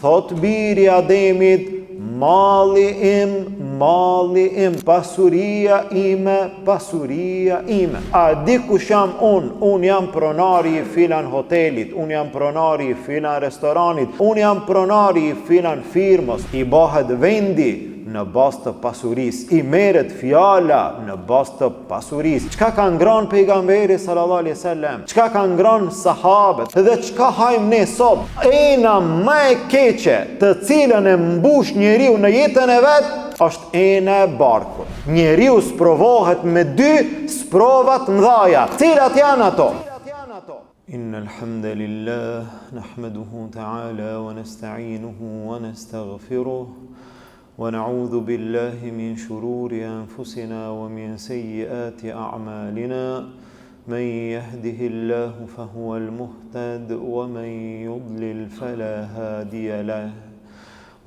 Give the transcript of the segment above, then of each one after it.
Thot biri Ademit, mali im, pasuria ime. A di kush jam unë jam pronari I filan hotelit, unë jam pronari I filan restoranit, unë jam pronari I filan firmës. I bëhet vendi në bazë të pasurisë, I merret fjala në bazë të pasurisë. Çka ka ngrënë pejgamberi sallallahu alaihi wasallam? Çka ka ngrënë sahabët? Dhe çka hajmë ne sot? Ena më e keqe të cilën e mbush njeriu në jetën e vet është ena e barkut. Njeriu sprovohet me dy sprova të mëdha. Cilat janë ato? Innal hamdalillah nahmaduhu ta'ala wa nasta'inuhu wa nastaghfiruh. ونعوذ بالله من شرور أنفسنا ومن سيئات أعمالنا من يهده الله فهو المهتد ومن يضلل فلا هادي له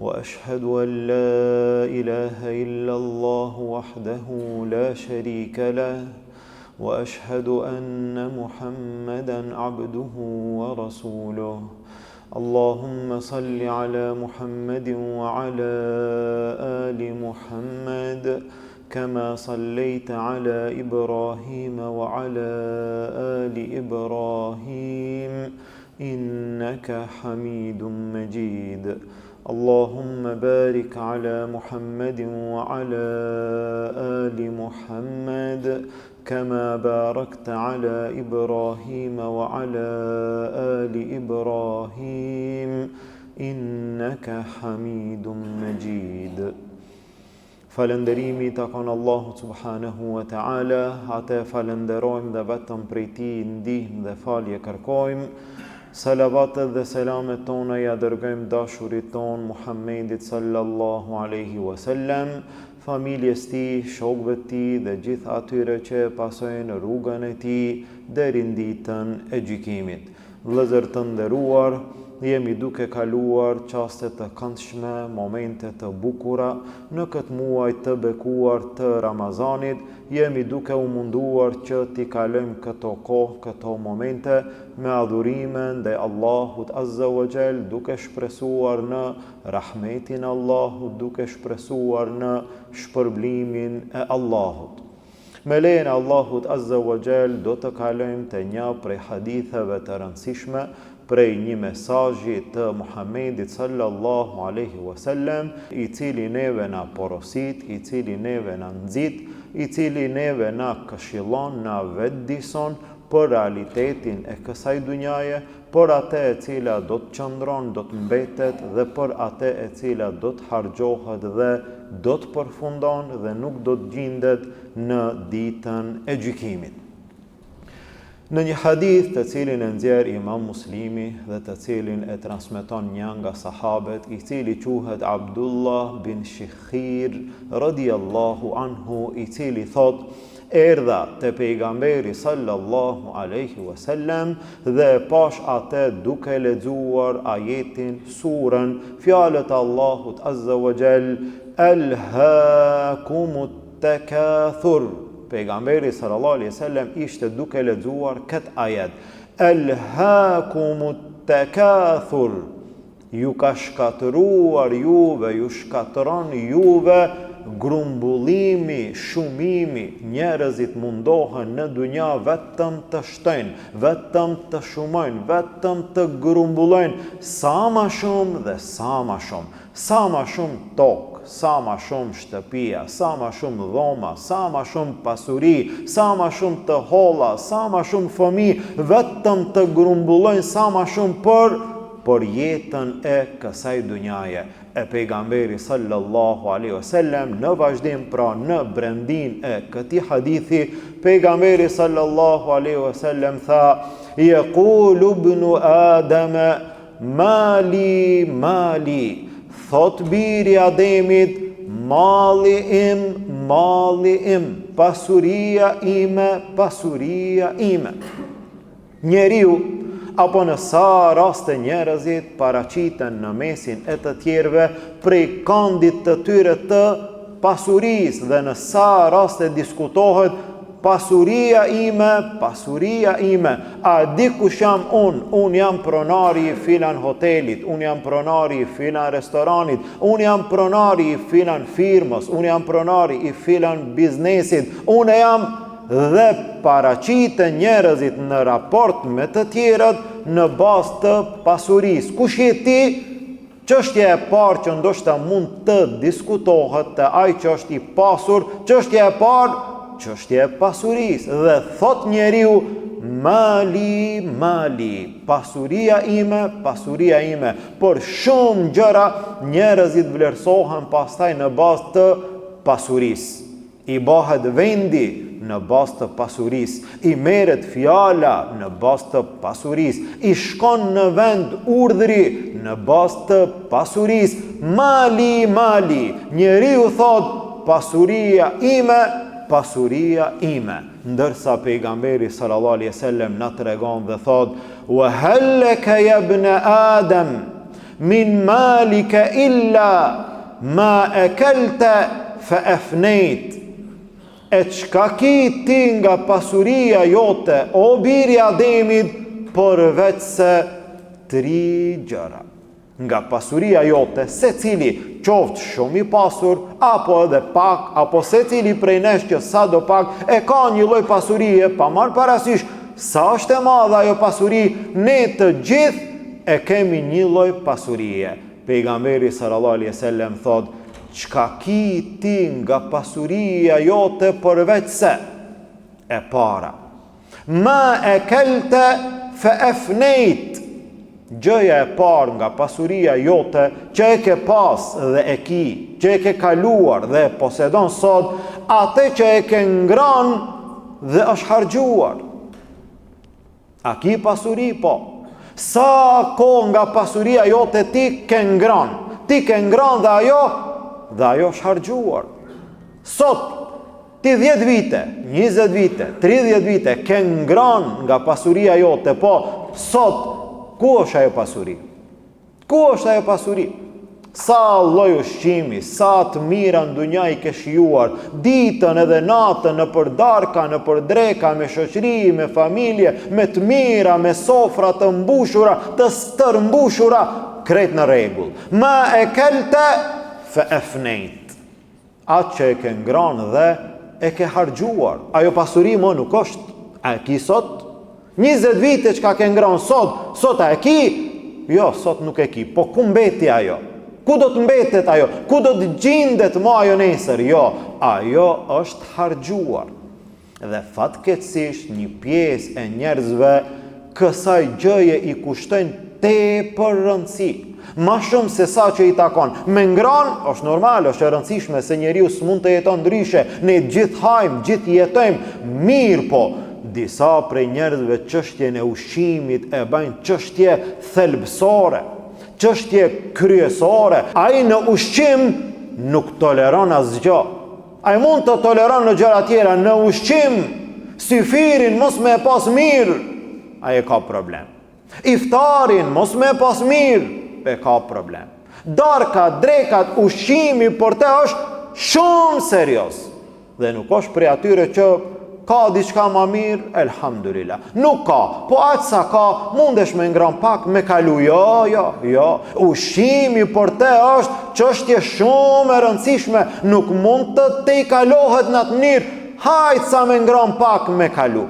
وأشهد أن لا إله إلا الله وحده لا شريك له وأشهد أن محمدا عبده ورسوله اللهم صل على محمد وعلى آل محمد كما صليت على إبراهيم وعلى آل إبراهيم إنك حميد مجيد اللهم بارك على محمد وعلى آل محمد كما باركت على إبراهيم وعلى آل إبراهيم إنك حميد مجيد Falënderimi takon Allahu subhanahu wa ta'ala, atë falenderojmë dhe vetëm prej Tij ndihmë dhe falje kërkojmë. Salavatet dhe selamet tona ja dërgojmë dashurit ton Muhammedit sallallahu alaihi wasallam, familjes tij, shokëve të tij dhe gjithë atyre që pasojnë rrugën e tij deri në ditën e gjykimit. Vëllezër të nderuar, jemi duke kaluar çaste të këndshme, momente të bukura në këtë muaj të bekuar të Ramazanit. Jemi duke u munduar që t'i kalojmë këto kohë, këto momente me adhurime ndaj Allahut Azza wa Jall, duke shpresuar në rahmetin e Allahut, duke shpresuar në shpërblimin e Allahut. Me lejen e Allahut Azza wa Jall do të kalojmë te një prej haditheve të rëndësishme prej një mesazhi të Muhammedit sallallahu alaihi wasallam, I cili neve na porosit, I cili neve na nxit, I cili neve na këshillon, na vetdison për realitetin e kësaj dunjaje, për atë e cila do të qëndron, do të mbetet dhe për atë e cila do të harxhohet dhe do të përfundon dhe nuk do të gjendet në ditën e gjykimit. Në një hadith të cilin e nxjerr Imam Muslimi dhe të cilin e transmeton një nga sahabët, I cili quhet Abdullah bin Shikhir radhiyallahu anhu, I cili thot: erdha te pejgamberi sallallahu alaihi wasallam dhe pash atë duke lexuar ajetin, surën, fjalët e Allahut Azza wa Jall, Alhaakumut takathur. Pejgamberi sallallahu alaihi wasallam ishte duke lexuar këtë ajet. Alhaakumut takathur. Ju ka shkatëruar juve, ju shkatëron juve grumbullimi, shumimi. Njerëzit mundohen në dunja vetëm të shtojnë, vetëm të shumojnë, vetëm të grumbullojnë sa ma shumë dhe sa ma shumë. Sa ma shumë tokë, sa ma shumë shtëpia, sa ma shumë dhoma, sa ma shumë pasuri, sa ma shumë të holla, sa ma shumë fëmijë, vetëm të grumbullojnë sa ma shumë për jetën e kësaj dunjaje. E pejgamberi sallallahu alaihi wasallam në vazhdim, pra në brendin e këtij hadithi, pejgamberi sallallahu alaihi wasallam tha: "Yaqulu ibnu Adama mali mali." Thot biri Ademit, mali im, pasuria ime. Njeriu, apo në sa raste njerëzit paraqiten në mesin e të tjerëve prej kandit të tyre të pasurisë dhe në sa raste diskutohet pasuria ime, a di kush jam unë jam pronari i filan hotelit, unë jam pronari i filan restoranit, unë jam pronari i filan firmës, unë jam pronari i filan biznesit, unë jam dhe paraqite njerëzit në raport me të tjerët në bazë të pasurisë. Kush je ti? Çështja e parë që ndoshta mund të diskutohet te ai që është i pasur, çështja e parë, çështja e pasurisë. Dhe thot njeriu, mali, pasuria ime. Por shumë gjëra njerëzit vlerësohen pastaj në bazë të pasurisë. I bëhet vendi në bazë të pasurisë, i merret fjala në bazë të pasurisë, i shkon në vend urdhri në bazë të pasurisë. Mali, njeriu thot pasuria ime, ndërsa pejgamberi sallallahu alaihi wasallam na tregon dhe thot: "Wa halaka ya ibn Adam min malika illa ma akalta fa afnayt." E çka ki ti nga pasuria jote, o biri Ademit, përveç se 3 gjëra. Nga pasuria jote, se cili qoftë shumë i pasur, apo edhe pak, apo se cili prej nesh që sa do pak, e ka një lloj pasurie, pa marrë parasysh sa është e madhe ajo pasuri, ne të gjithë e kemi një lloj pasurie. Pejgamberi sallallahu alaihi wasallam thot: "Çka ki ti nga pasuria jote përveç se e para, ma akalta fa afnayt." Gjëja e parë nga pasuria jote që e ke pas dhe e ki, që e ke kaluar dhe e posedon sot, atë që e ke ngran dhe është harxhuar. A ki pasuri? Po. Sa kohë nga pasuria jote ti ke ngran? Ti ke ngran dhe ajo është harxhuar. Sot, ti 10 vite, 20 vite, 30 vite, ke ngran nga pasuria jote, po, sot, ku është ajo pasuri? Sa lloj ushqimi, sa të mira në dunja i ke shijuar, ditën edhe natën, në për darka, në për dreka, me shoqëri, me familje, me të mira, me sofra të mbushura, të stërmbushura, krejt në rregull. Ma e kelte fe efnejt. Atë që e ke ngranë dhe e ke harxhuar. Ajo pasuri më nuk është. A e ki sot? 20 vite që ka ke ngranë sot a e ki? Jo, sot nuk e ki. Po ku mbeti ajo? Ku do të mbetet ajo? Ku do të gjendet më ajo nesër? Jo, ajo është harxhuar. Dhe fatkeqësisht një pjesë e njerëzve kësaj gjëje i kushtojnë tepër rëndësi. Ma shumë se sa që i takon. Me ngran është normal, është e rëndësishme se njeriu s'mund të jeton ndryshe. Ne gjithë hajmë, gjithë jetojmë, mirë po. Disa prej njerëzve çështjen e ushqimit e bajnë çështje thelbësore, çështje kryesore. Ai në ushqim nuk toleron asgjë. Ai mund të toleron në gjëra tjera, në ushqim, syfirin mos me e pas mirë, ai e ka problem. Iftarin mos me e pas mirë, e ka problem. Darkat, drekat, ushqimi për te është shumë serios. Dhe nuk është prej atyre që ka diçka ma mirë, elhamdulillah. Nuk ka, po aq sa ka, mundesh me ngran pak, me kalu. Jo. Ushqimi për te është çështje shumë e rëndësishme. Nuk mund të te i kalohet në atë mënyrë, hajt sa me ngran pak, me kalu.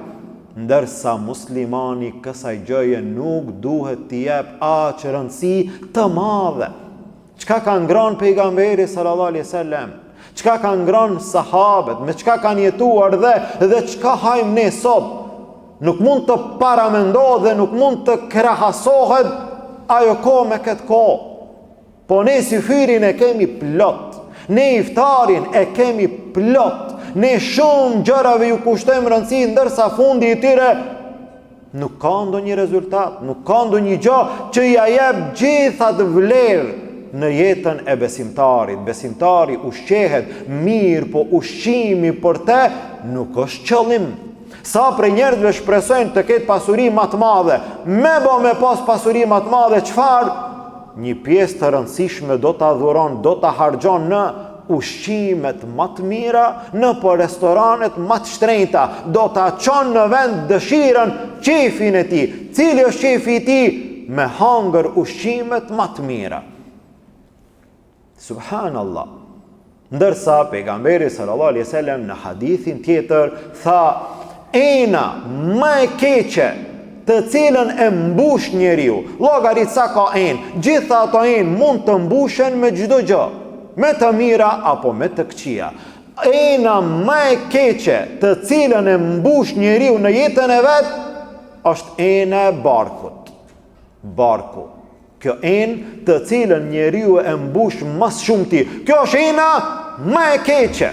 Ndërsa muslimani kësaj gjëje nuk duhet t'i jep aq rëndësi të madhe. Çka ka ngran pejgamberi sallallahu alaihi wasallam? Çka ka ngran sahabët? Me çka kanë jetuar dhe çka hajmë ne sot? Nuk mund të paramendohet dhe nuk mund të krahasohet ajo kohë me këtë kohë. Po ne syfirin e kemi plot. Ne iftarin e kemi plot. Ne shumë gjërave ju kushtojmë rëndësi, ndërsa fundi i tyre nuk ka ndonjë rezultat, nuk ka ndonjë gjë që ja jep gjithat vlerë në jetën e besimtarit. Besimtari ushqehet mirë, po ushqimi për te nuk është qëllim. Sa prej njerëzve shpresojnë të ketë pasuri më të madhe, me pas pasuri më të madhe, çfarë? Një pjesë të rëndësishme do ta dhuron, do ta harxhon në ushqimet më të mira në për restoranet më të shtrenjta, do ta çon në vend dëshirën, qefin e tij. Cili është qefi i tij? Me hangër ushqimet më të mira. Subhanallah. Ndërsa pejgamberi sallallahu alaihi wasallam në hadithin tjetër tha, ena më e keqe të cilën e mbush njeriu, llogarit sa ka gjitha ato mund të mbushen me çdo gjë, me të mira apo me të këqija. Ena më e keqe të cilën e mbush njeriu në jetën e vet është ena e barkut. Barku. Kjo enë të cilën njeriu e mbush mas shumëti. Kjo është ena më e keqe.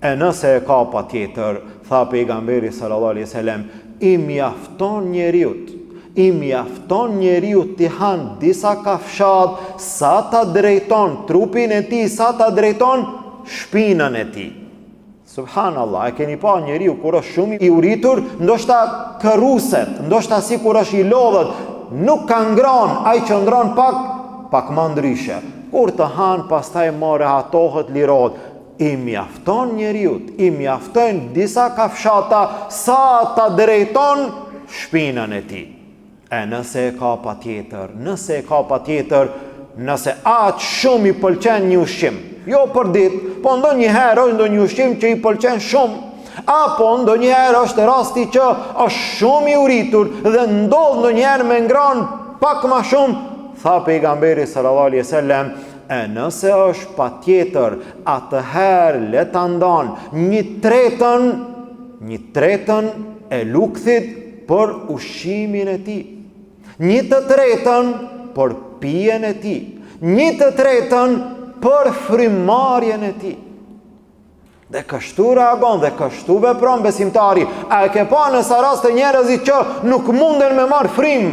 E nëse e ka patjetër, tha pejgamberi sallallahu alaihi wasallam, i mjafton njeriut t'i hanë disa kafshat sa ta drejton trupin e tij, sa ta drejton shpinën e tij. Subhanallah, e keni pa njeriu kur është shumë i uritur, ndoshta kërruset, ndoshta si kur është i lodhët, nuk ka ngran, ai qëndron pak më ndryshe. Kur të hanë, pastaj më rehatohet, lirohet. I mjafton njeriut, i mjaftojnë disa kafshata sa ta drejton shpinën e tij. E nëse e ka patjetër, nëse aq shumë i pëlqen një ushqim, jo për ditë, po ndonjëherë është ndonjë ushqim që i pëlqen shumë, apo ndonjëherë është rasti që është shumë i uritur dhe ndodh ndonjëherë me ngran pak më shumë, tha pejgamberi sallallahu alaihi wasallam, e nëse është patjetër, atëherë le ta ndan një tretën e lukthit për ushqimin e tij, një të tretën për pijen e tij, një të tretën për frymarrjen e tij. Dhe kështu reagon, dhe kështu vepron besimtari. A e ke pa nësa rast të njerëzit që nuk munden me marr frymë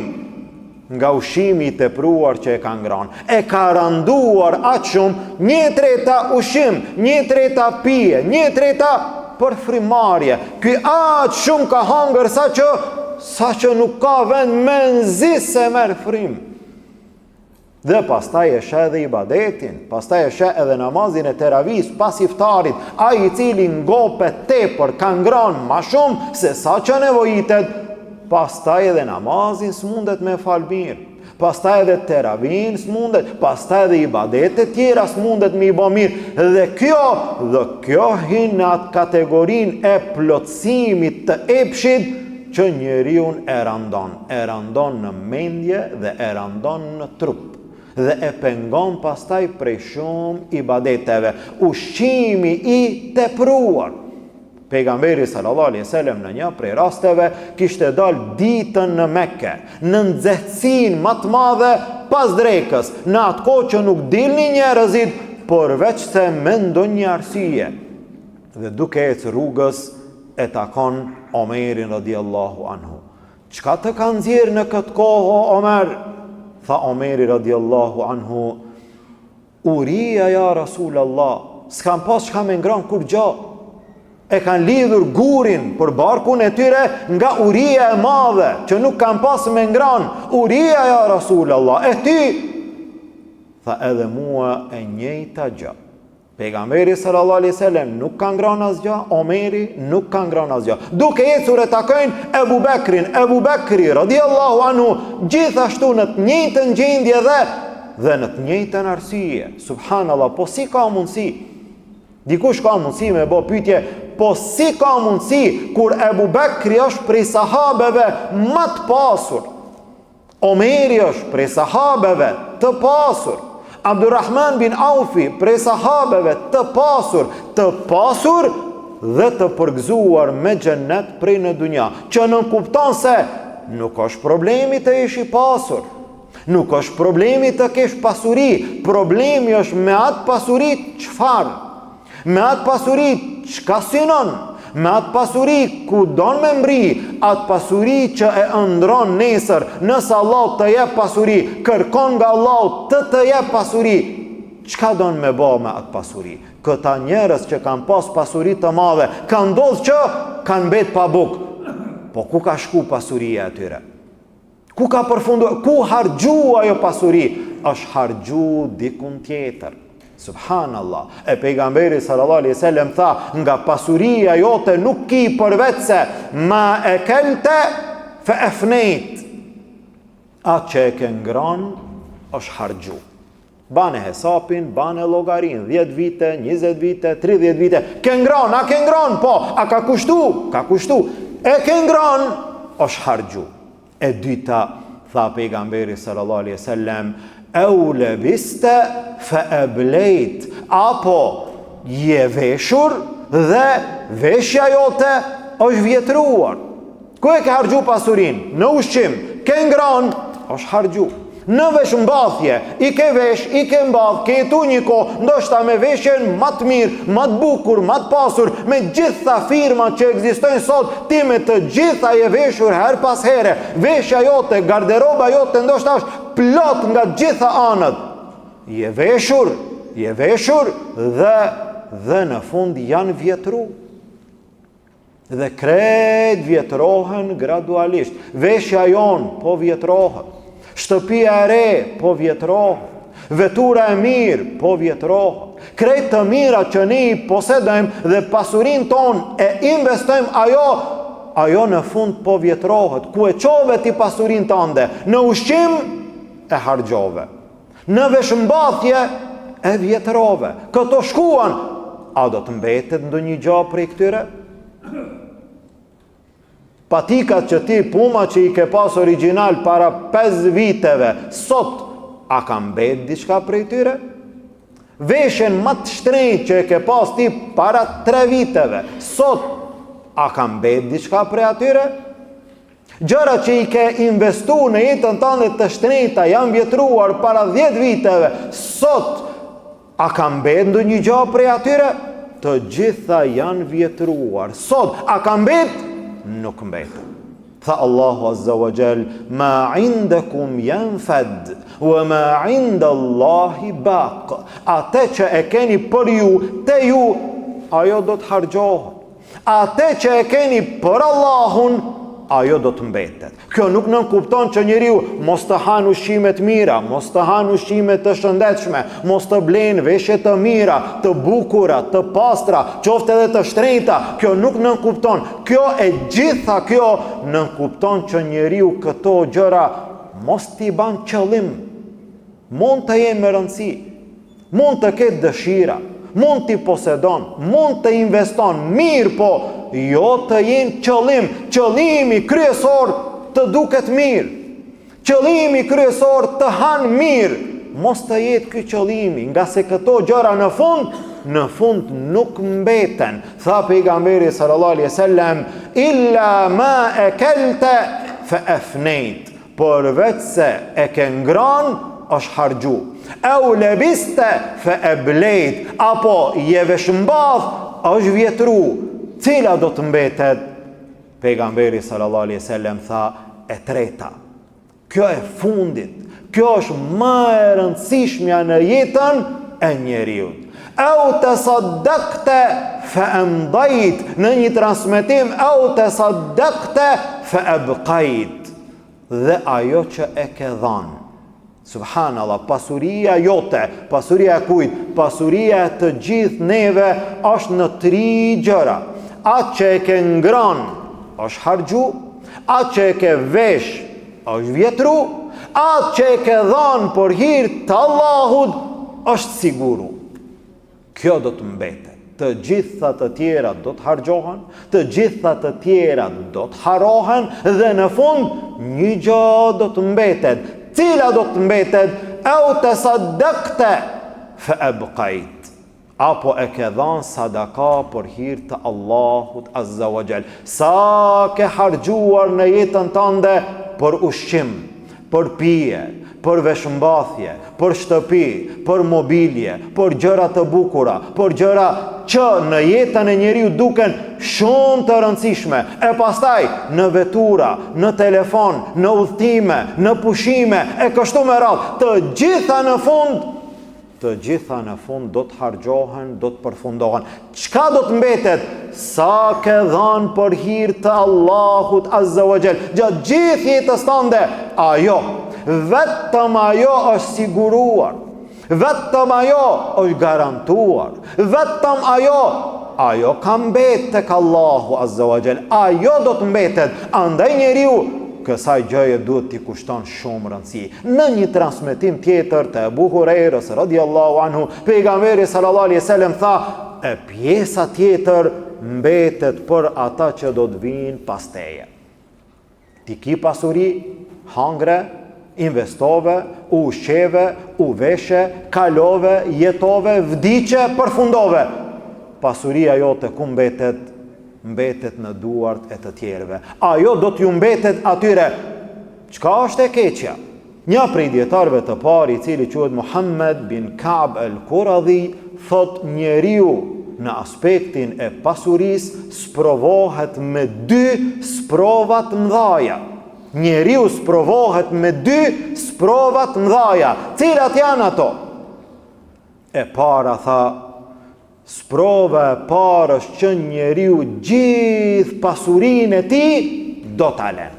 nga ushqimi i tepruar që e ka ngran. E ka randuar aq shumë, një treta ushqim, një treta pije, një treta për frymarrje. Ky aq shumë ka hangër sa që nuk ka vend me nxis se merr frymë. Dhe pastaj e sheh edhe ibadetin, pastaj e sheh edhe namazin e teravis pas iftarit, ai i cili ngopet tepër ka ngran më shumë se sa që nevojitet. Pastaj edhe namazin s'mundet me fal mirë, pastaj edhe teravin s'mundet, pastaj edhe ibadetet tjera s'mundet me i bë mirë. Dhe kjo hin në atë kategorinë e plotësimit të epshit që njeriu e randon në mendje dhe e randon në trup dhe e pengon pastaj prej shumë ibadeteve. Ushqimi i tepruar. Pejgamberi sallallahu alaihi wasallam në një prej rasteve kishte dalë ditën në Mekke, në nxehtësinë më të madhe pas drekës, në atë kohë që nuk dilnin njerëzit, përveç se me ndonjë arsye. Dhe duke ecë rrugës e takon Omerin radiallahu anhu. Çka të ka nxjerrë në këtë kohë o Omer? Tha Omeri radiallahu anhu, uria ja Rasulallah, s'kam pas çka me ngran kur gjë. E kanë lidhur gurin për barkun e tyre nga uria e madhe, që nuk kanë pas me ngran. Uria ja Rasulallah, e ty? Tha edhe mua e njëjta gjë. Pejgamberi sallallahu alaihi wasallam nuk ka ngran asgjë, Omeri nuk ka ngran asgjë. Duke ecur e takojnë Ebu Bekri radiallahu anhu, gjithashtu në të njëjtën gjendje dhe në të njëjtën arsye. Subhanallah, po si ka mundësi? Dikush ka mundësi me bë pyetje, po si ka mundësi kur Ebu Bekri është prej sahabeve më të pasur, Omeri është prej sahabeve të pasur, Abdurrahman bin Aufi prej sahabeve të pasur dhe të përgëzuar me xhennet prej në dunja, që nuk kupton se nuk është problemi të ish i pasur, nuk është problemi të kesh pasuri, problemi është me atë pasuri çfarë, me atë pasuri çka synon, me atë pasuri ku don me mbri, atë pasuri që e ëndron nesër. Nëse Allah të jep pasuri, kërkon nga Allah të jep pasuri, çka don me bë me atë pasuri? Këta njerëz që kanë pas pasuri të madhe, kanë ndodhur që kanë mbet pa buk. Po ku ka shku pasuria e tyre? Ku ka përfunduar? Ku harxhu ajo pasuri? Është harxhu dikun tjetër. Subhanallah. E pejgamberi sallallahu alaihi wasallam tha, nga pasuria jote nuk ki përveç se ma ekelte fa afnejt. Atë që e ke ngran është harxhu. Bane hesapin, bane llogarin, 10 vite, 20 vite, 30 vite. Ke ngran, a ke ngran? Po, a ka kushtu? Ka kushtu. E ke ngran është harxhu. E dyta, tha pejgamberi sallallahu alaihi wasallam, au lebiste fa ablejt, apo je veshur dhe veshja jote është vjetruar. Ku e ke harxhu pasurin? Në ushqim, ke ngran, është harxhu. Në veshmbathje, i ke vesh, i ke mbath, ke jetu një kohë, ndoshta me veshjen më të mirë, më të bukur, më të pasur, me gjitha firma që ekzistojnë sot, ti me të gjitha je veshur her pas here. Veshja jote, garderoba jote, ndoshta është plot nga gjitha anët. Je veshur dhe në fund janë vjetru. Dhe krejt vjetrohen gradualisht. Veshja jonë po vjetrohet. Shtëpia e re po vjetrohet. Vetura e mirë po vjetrohet. Krejt të mira që ne i posedojmë dhe pasurin ton e investojmë, ajo në fund po vjetrohet. Ku e qove ti pasurin tënde? Në ushqim e harxhove. Në veshmbathje e vjetrove. Këto shkuan, a do të mbetet ndonjë gjë prej këtyre? Patikat që ti, puma që i ke pas original para 5 viteve, sot a ka mbet diçka prej tyre? Veshen më të shtrenjtë që e ke pas ti para 3 viteve, sot a ka mbet diçka prej atyre? Gjëra që i ke investu në jetën tënde të shtrenjta janë vjetruar para 10 viteve, sot a ka mbet ndonjë gjë prej atyre? Të gjitha janë vjetruar. Sot a ka mbet? Nuk mbetet. Tha Allahu azza wa jall, ma indakum yanfad wa ma inda Allahi baq. Atë që e keni për ju, te ju, ajo do të harxhohet. Atë që e keni për Allahun, ajo do të mbetet. Kjo nuk nënkupton që njeriu mos të hanë ushqime të mira, mos të hanë ushqime të shëndetshme, mos të blenë veshje të mira, të bukura, të pastra, qoftë edhe të shtrenjta. Kjo nuk nënkupton. Kjo e gjitha kjo nënkupton që njeriu këto gjëra mos t'i ban qëllim. Mund të jenë me rëndësi, mund të ketë dëshira, mund t'i posedon, mund të investon, mirë po, jo të jenë qëllim. Qëllimi kryesor të duket mirë. Qëllimi kryesor të hanë mirë. Mos të jetë ky qëllimi, nga se këto gjëra në fund nuk mbeten. Tha pejgamberi sallallahu alaihi wasallam, illa ma ekelte fa afnejt. Përveç se e ke ngran, është harxhu. Au lebiste fa ablejt, apo je veshmbath, është vjetru. Cila do të mbetet? Pejgamberi sallallahu alaihi wasallam tha, e treta. Kjo e fundit. Kjo është më e rëndësishmja në jetën e njeriut. Au tasaddaqta fa amdait, në një transmetim, au tasaddaqta fa abqait. Dhe ajo që e ke dhënë. Subhanallah, pasuria jote, pasuria e kujt? Pasuria e të gjithë neve është në 3 gjëra. Atë që e ke ngran është harxhu, atë që e ke vesh është vjetru, atë që e ke dhanë për hir të Allahut është siguru. Kjo do të mbetet. Të gjitha të tjera do të harxhohen, të gjitha të tjera do të harohen dhe në fund një gjë do të mbetet. Cila do të mbetet? Au tasaddaqta fa abqait. Apo e ke dhanë sadaka për hir të Allahut azza wa jall. Sa ke harxhuar në jetën tënde për ushqim, për pije, për veshmbathje, për shtëpi, për mobilje, për gjëra të bukura, për gjëra që në jetën e njeriu duken shumë të rëndësishme. E pastaj në vetura, në telefon, në udhëtime, në pushime, e kështu me radhë, të gjitha në fund do të harxhohen, do të përfundohen. Çka do të mbetet? Sa ke dhanë për hir të Allahut azza wa jall. Gjatë gjithë jetës tënde, ajo, vetëm ajo është siguruar. Vetëm ajo është garantuar. Vetëm ajo ka mbetë tek Allahu Azza wa Jall. Ajo do të mbetet. Andaj njeriu kësaj gjëje duhet t'i kushton shumë rëndësi. Në një transmetim tjetër të Abu Hurairës radhiyallahu anhu, pejgamberi sallallahu alaihi wasallam tha, e pjesa tjetër mbetet për ata që do të vinë pas teje. Ti ki pasuri, hangre, investove, u ushqeve, u veshe, kalove, jetove, vdiqe, përfundove. Pasuria jote ku mbetet? Mbetet në duart e të tjerëve. Ajo do t'ju mbetet atyre. Çka është e keqja? Një prej dietarëve të parë, i cili quhet Muhammed bin Ka'b al-Quradhi, thot njeriu në aspektin e pasurisë sprovohet me 2 sprovat mëdha. Njeriu sprovohet me 2 sprovat mëdha. Cilat janë ato? E para tha, sprova e parë është që njeriu gjithë pasurinë e tij do ta lën.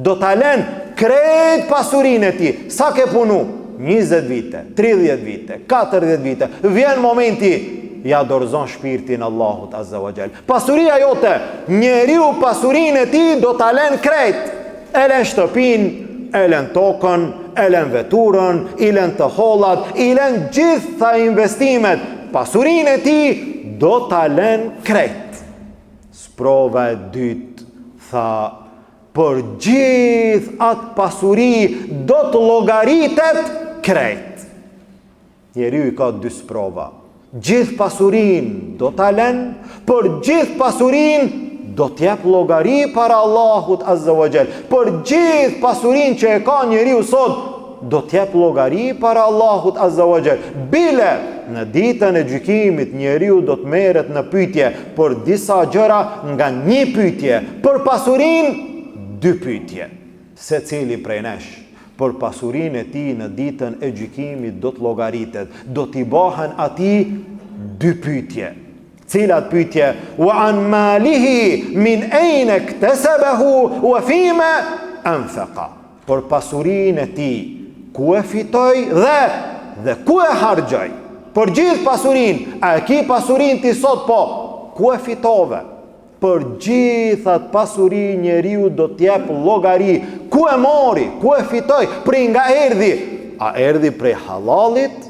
Do ta lën krejt pasurinë e tij. Sa ke punu? 20 vite, 30 vite, 40 vite. Vjen momenti ja dorëzon shpirtin Allahut Azza wa Jall. Pasuria jote, njeriu pasurinë e tij do ta lën krejt. E lën shtëpinë, e lën tokën, e lën veturën, i lën të hollat, i lën gjitha investimet. Pasurinë e tij do ta lën krejt. Sprova e dytë tha, për gjithë atë pasuri do të llogaritet krejt. Njeriu i ka 2 sprova. Gjithë pasurinë do ta lën, për gjithë pasurinë do t'jep llogari para Allahut Azza wa Jall. Për gjithë pasurinë që e ka njeriu sot, do t'jep llogari para Allahut Azza wa Jall. Bile në ditën e gjykimit njeriu do të merret në pyetje për disa gjëra nga 1 pyetje, për pasurinë 2 pyetje. Secili prej nesh për pasurinë e tij në ditën e gjykimit do të llogaritet, do t'i bëhen atij 2 pyetje. Cilat pyetje? Wa an malihi min ayna iktasabahu wa fima anfaqa. Për pasurinë e tij, ku e fitoi dhe ku e harxhoi? Për gjithë pasurinë, a e ki pasurinë ti sot po? Ku e fitove? Për gjithat pasuri njeriu do t'jep llogari. Ku e mori? Ku e fitoi? Prej nga erdhi? A erdhi prej halalit?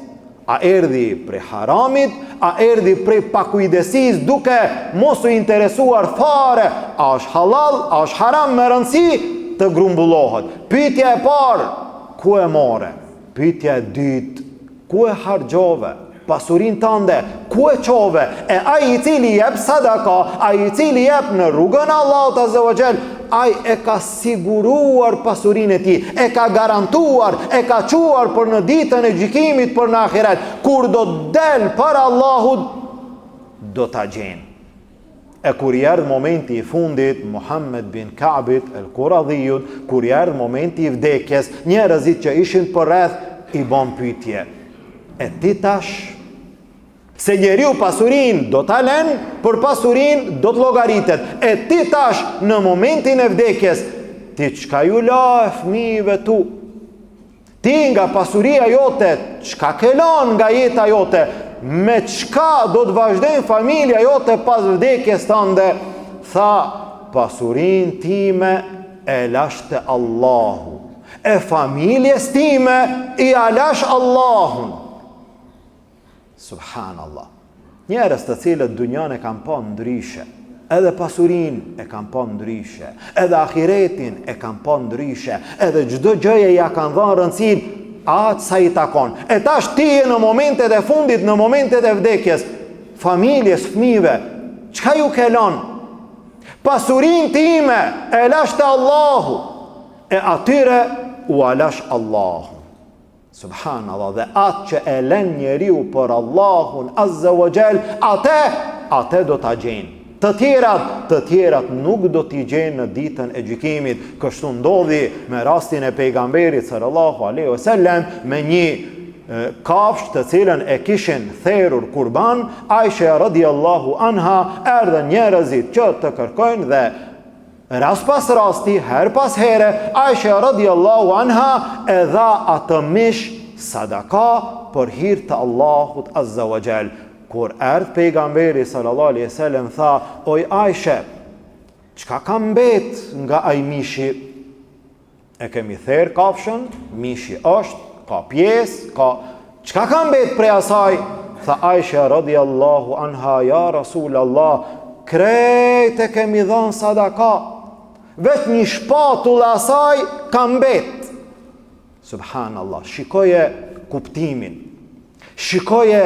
A erdhi prej haramit? A erdhi prej pakujdesis duke mos u interesuar fare? A është halal? A është haram? Me rëndësi të grumbullohet. Pyetja e parë, ku e more? Pyetja e dytë, ku e harxhove? Pasurin tënde, ku e qove? E ai i cili jep sadaka, ai i cili jep në rrugën e Allahut Azza wa Jall, ai e ka siguruar pasurinë e tij, e ka garantuar, e ka quar për në ditën e gjykimit për në ahiret. Kur do del para Allahut, do ta gjen. E kur erdh momenti i fundit, Muhammed bin Ka'bit al-Quradhiyut, kur erdh momenti i vdekjes, njerëzit që ishin përreth i bën pyetje. E ti tash, se njeriu pasurin do ta lën, për pasurin do të llogaritet. E ti tash, në momentin e vdekjes, ti çka ju la fëmijëve tu? Ti nga pasuria jote, çka ke lënë nga jeta jote? Me çka do të vazhdojnë familja jote pas vdekjes tënde? Tha, pasurin time e lash te Allahu. E familjes time i alash Allahun. Subhanallah. Njerëz të cilët dunjan e kanë pa ndryshe, edhe pasurin e kanë pa ndryshe, edhe ahiretin e kanë pa ndryshe, edhe çdo gjëje ja kanë dhënë rëndësinë atë sa i takon. E tash ti je në momentet e fundit, në momentet e vdekjes, familjes, fëmijëve, çka ju ke lënë? Pasurin time e lash te Allahu, e atyre u alash Allahu. Subhanallah, dhe atë që e lën njeriu për Allahun Azza wa Jall, atë do ta gjen. Të tjerat nuk do t'i gjen në ditën e gjykimit. Kështu ndodhi me rastin e pejgamberit sallallahu alaihi wasallam me një kafshë të cilën e kishin therrur kurban. Aisha radhiyallahu anha, erdhën njerëzit që të kërkojnë dhe rast pas rasti, her pas here, Aisha radhiyallahu anha e dha atë mish sadaka për hir të Allahut Azza wa Jall. Kur erdh pejgamberi sallallahu alaihi wasallam tha: "Oj Aisha, çka ka mbet nga ai mishi? E kemi therr kafshën, mishi është, ka pjesë, çka ka mbet prej asaj?" Tha Aisha radhiyallahu anha: "Ya Rasulullah, krejt e kemi dhënë sadaka, vetë një shpatull asaj ka mbet." Subhanallah, shikoje kuptimin, shikoje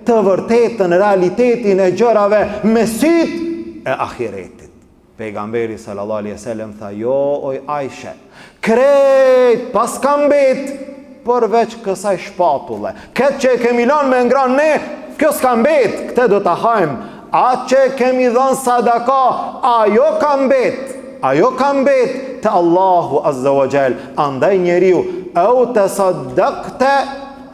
të vërtetën, realitetin e gjërave me syt e ahiretit. Pejgamberi sallallahu alaihi wasallam tha: "Jo, oj Aisha, krejt pas ka mbet përveç kësaj shpatulle. Këtë që e kemi lanë me ngran ne, kjo s'ka mbet, këtë do ta hajmë. Atë që kemi dhënë sadaka, ajo ka mbet te Allahu Azza wa Jall. Andaj njeriu, au tasaddaqta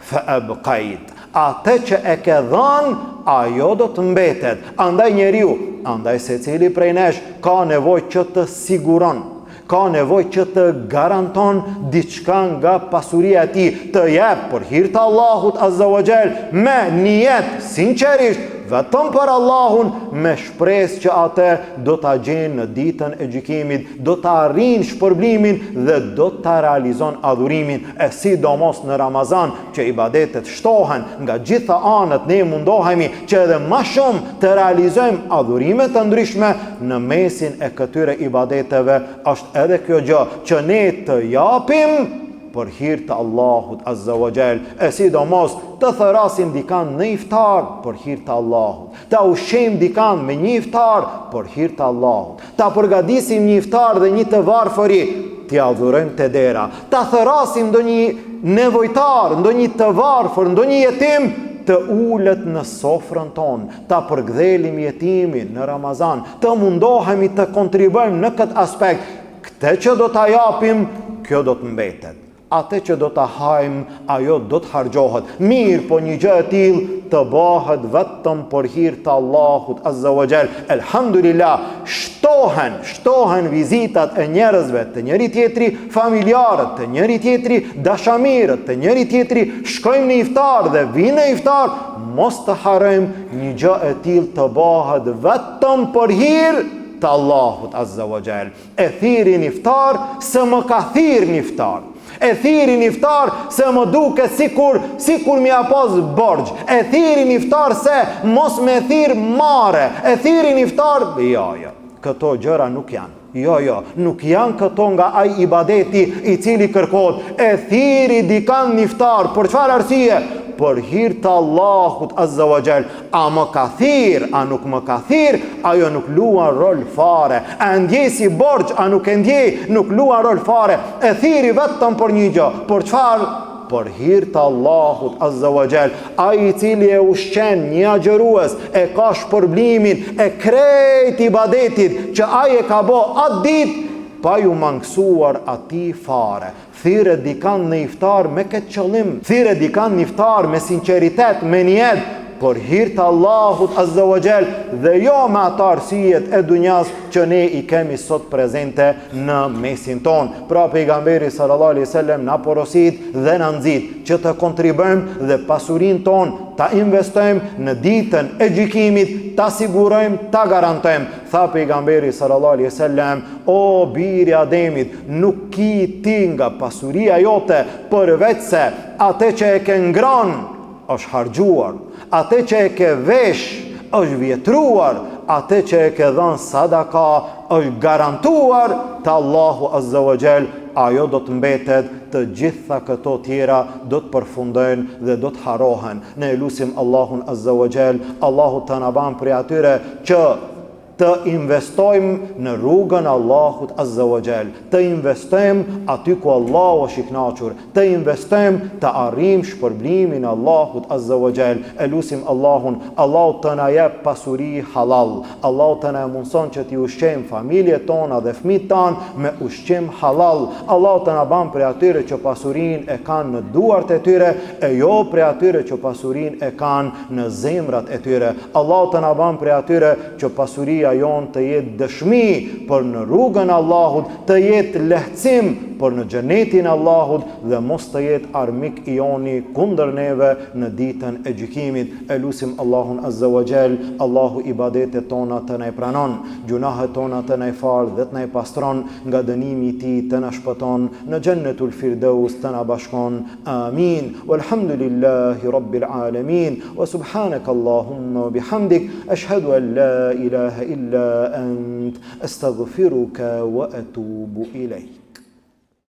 fa abqait. Atë që e ke dhënë, ajo do të mbetet. Andaj njeriu, andaj secili prej nesh ka nevojë që të siguron, ka nevojë që të garanton diçka nga pasuria e tij, të jep për hir të Allahut Azza wa Jall me nijet sinqerisht, vetëm për Allahun, me shpresë që atë do ta gjenë në ditën e gjykimit, do ta arrijë shpërblimin dhe do ta realizon adhurimin. E sidomos në Ramazan, që ibadetet shtohen nga gjitha anët, ne mundohemi që edhe më shumë të realizojmë adhurime të ndryshme. Në mesin e këtyre ibadeteve është edhe kjo gjë, që ne të japim për hir të Allahut Azza wa Jall, e sidomos të thërasim dikan në iftar për hir të Allahut, ta ushqejmë dikan me një iftar për hir të Allahut, ta përgatisim një iftar dhe një të varfëri, t'i adhurojmë te dera, ta thërasim ndonjë nevojtar, ndonjë të varfër, ndonjë jetim, të ulet në sofrën tonë, ta përgdhelim jetimin në Ramazan, të mundohemi të kontribuojmë në këtë aspekt. Këtë që do ta japim, kjo do të mbetet. Atë që do të hajmë, ajo do të hargjohet. Mirë, po një gjë e tillë të bëhet vetëm për hir të Allahut Azza wa Jall. Elhamdulillah, shtohen vizitat e njerëzve të njëri tjetri, familjarët të njëri tjetri, dashamirët të njëri tjetri, shkojmë në iftar dhe vinë në iftar, mos të harrojmë një gjë e tillë të bëhet vetëm për hir të Allahut Azza wa Jall. E thirin iftar se më ka thirr në iftar. E thirin iftar se më duke sikur m'ja pas borxh. E thirin iftar se mos me thirr mare. E thirin iftar, jo, këto gjëra nuk janë. Jo, nuk janë këto nga ai ibadeti i cili kërkohet. E thiri dikan në iftar, për çfarë arsye? Për hir të Allahut Azza wa Jall. A më ka thirr, a nuk më ka thirr, ajo nuk luan rol fare. A ndjej si borxh, a nuk e ndjej, nuk luan rol fare. E thiri vetëm për një gjë. Për çfarë? Për hir të Allahut Azza wa Jall. Ai i cili e ushqen një agjërues, e ka shpërblimin e krejt ibadetit që ai e ka bë atë ditë, pa ju mangësuar ati fare. Thire dikan në iftar me këtë qëllim, thire dikan në iftar me sinceritet, me niyet, për hir të Allahut Azza wa Jall, dhe jo me ata arsyet e dunjas që ne i kemi sot prezente në mesin ton. Pra pejgamberi sallallahu alaihi wasallam na porosit dhe na nxit që të kontribuojmë dhe pasurinë ton ta investojmë në ditën e gjykimit, ta sigurojmë, ta garantojmë. Tha pejgamberi sallallahu alaihi wasallam: "O biri Ademit, nuk ki ti nga pasuria jote përveç se atë që e ke ngran është harxhuar, atë që e ke vesh është vjetruar, atë që e ke dhënë sadaka është garantuar te Allahu Azza wa Jall. Ajo do të mbetet, të gjitha këto tjera do të përfundojnë dhe do të harohen." Ne lutim Allahun Azza wa Jall, Allahu të na bën prej atyre që të investojmë në rrugën Allahut Azza wa Jall, të investojmë aty ku Allahu është i kënaqur, të investojmë të arrijmë shpërblimin Allahut Azza wa Jall. Elusim Allahun, Allahu të na jep pasuri halal, Allahu të na mundson që t'i ushqejmë familjet tona dhe fëmijët tanë me ushqim halal. Allahu të na bën prej atyre që pasurinë e kanë në duart e tyre, e jo prej atyre që pasurinë e kanë në zemrat e tyre. Allahu të na bën prej atyre që pasuria jon të jetë dëshmi për në rrugën Allahut, të jetë lehtësim por në xhenetin e Allahut dhe mos të jetë armik i joni kundër neve në ditën e gjykimit. Elusim Allahun Azza wa Jall, Allahu ibadetet tona të na pranon, gjunahet tona të na fal dhe të na pastron, nga dënimi i tij të na shpëton, në Jannatul Firdaus të na bashkon. Amin. Walhamdulillahi Rabbil alamin. Wa subhanaka Allahumma wa bihamdik ashhadu an la ilaha illa ant astaghfiruka wa atubu ilayk.